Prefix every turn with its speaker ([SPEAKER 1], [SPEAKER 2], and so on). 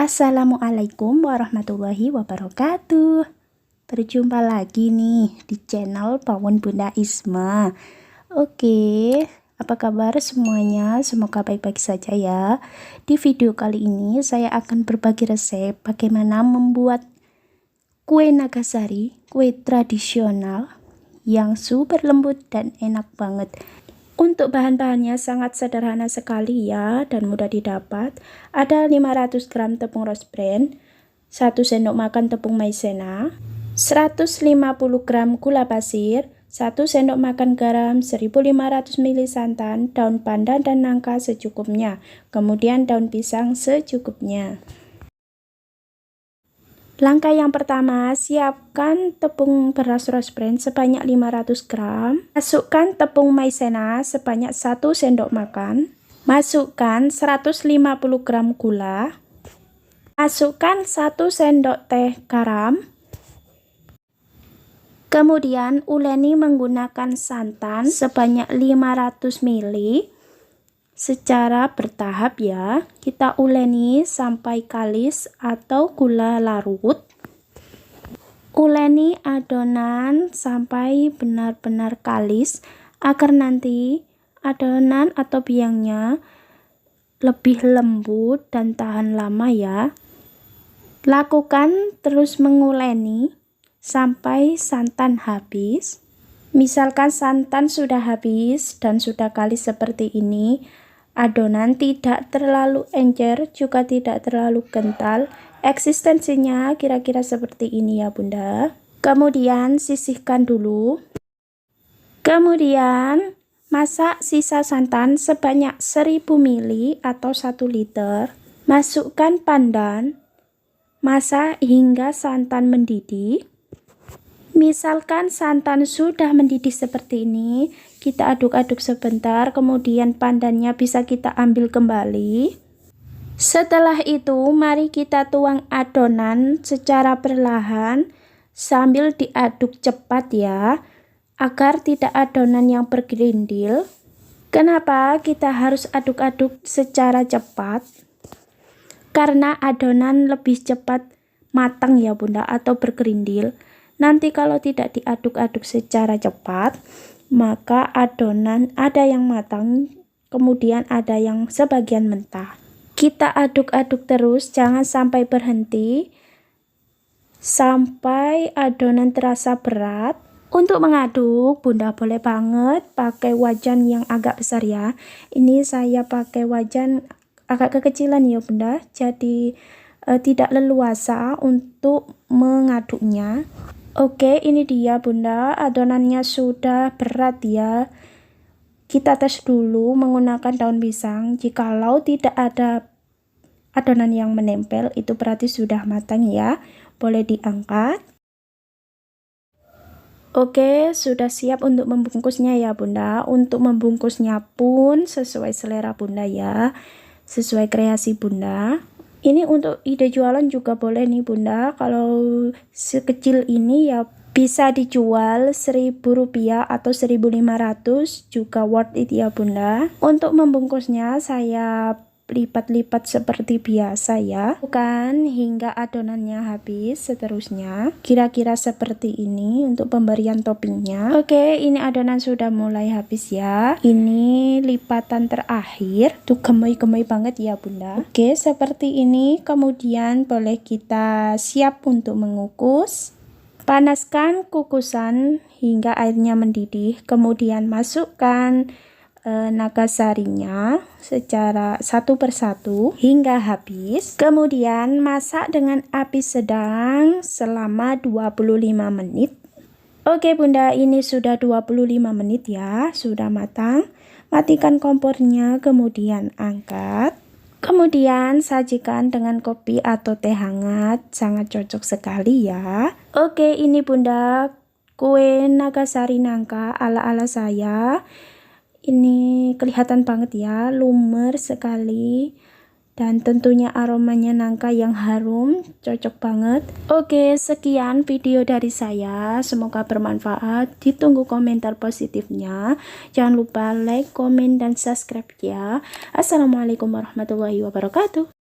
[SPEAKER 1] Assalamualaikum warahmatullahi wabarakatuh. Berjumpa lagi nih di channel Pawon Bunda Isma. Oke, apa kabar semuanya? Semoga baik-baik saja ya. Di video kali ini saya akan berbagi resep bagaimana membuat kue Nagasari, kue tradisional yang super lembut dan enak banget. Untuk bahan-bahannya sangat sederhana sekali ya dan mudah didapat. Ada 500 gram tepung rose bran, 1 sendok makan tepung maizena, 150 gram gula pasir, 1 sendok makan garam, 1500 ml santan, daun pandan dan nangka secukupnya, kemudian daun pisang secukupnya. Langkah yang pertama, siapkan tepung beras rose bran sebanyak 500 gram. Masukkan tepung maizena sebanyak 1 sendok makan. Masukkan 150 gram gula. Masukkan 1 sendok teh garam. Kemudian uleni menggunakan santan sebanyak 500 ml. Secara bertahap ya, kita uleni sampai kalis atau gula larut. Uleni adonan sampai benar-benar kalis agar nanti adonan atau biangnya lebih lembut dan tahan lama ya. Lakukan terus menguleni sampai santan habis. Misalkan santan sudah habis dan sudah kalis seperti ini, adonan tidak terlalu encer juga tidak terlalu kental, eksistensinya kira-kira seperti ini ya bunda. Kemudian sisihkan dulu. Kemudian masak sisa santan sebanyak 1000 ml atau 1 liter. Masukkan pandan, masak hingga santan mendidih. Misalkan santan sudah mendidih seperti ini, kita aduk-aduk sebentar, kemudian pandannya bisa kita ambil kembali. Setelah itu, mari kita tuang adonan secara perlahan sambil diaduk cepat ya, agar tidak adonan yang bergerindil. Kenapa kita harus aduk-aduk secara cepat? Karena adonan lebih cepat matang ya bunda atau bergerindil. Nanti kalau tidak diaduk-aduk secara cepat, maka adonan ada yang matang, kemudian ada yang sebagian mentah. Kita aduk-aduk terus, jangan sampai berhenti, sampai adonan terasa berat. Untuk mengaduk, bunda boleh banget pakai wajan yang agak besar ya. Ini saya pakai wajan agak kekecilan ya bunda, jadi tidak leluasa untuk mengaduknya. Oke, ini dia bunda, adonannya sudah berat ya. Kita tes dulu menggunakan daun pisang. Jikalau tidak ada adonan yang menempel, itu berarti sudah matang ya. Boleh diangkat. Oke, sudah siap untuk membungkusnya ya bunda. Untuk membungkusnya pun sesuai selera bunda ya, sesuai kreasi bunda. Ini untuk ide jualan juga boleh nih bunda. Kalau sekecil ini ya bisa dijual Rp1.000 atau 1.500 juga worth it ya bunda. Untuk membungkusnya saya lipat-lipat seperti biasa ya, bukan hingga adonannya habis. Seterusnya kira-kira seperti ini untuk pemberian toppingnya. Oke, ini adonan sudah mulai habis ya. Ini lipatan terakhir tuh, gemoy-gemoy banget ya bunda. Oke, seperti ini. Kemudian boleh kita siap untuk mengukus. Panaskan kukusan hingga airnya mendidih, kemudian masukkan nagasarinya secara satu persatu hingga habis. Kemudian masak dengan api sedang selama 25 menit. Oke bunda, ini sudah 25 menit ya, sudah matang. Matikan kompornya, kemudian angkat. Kemudian sajikan dengan kopi atau teh hangat, sangat cocok sekali ya. Oke, ini bunda kue Nagasari nangka ala-ala saya. Ini kelihatan banget ya, lumer sekali. Dan tentunya aromanya nangka yang harum, cocok banget. Oke, sekian video dari saya. Semoga bermanfaat. Ditunggu komentar positifnya. Jangan lupa like, komen, dan subscribe ya. Assalamualaikum warahmatullahi wabarakatuh.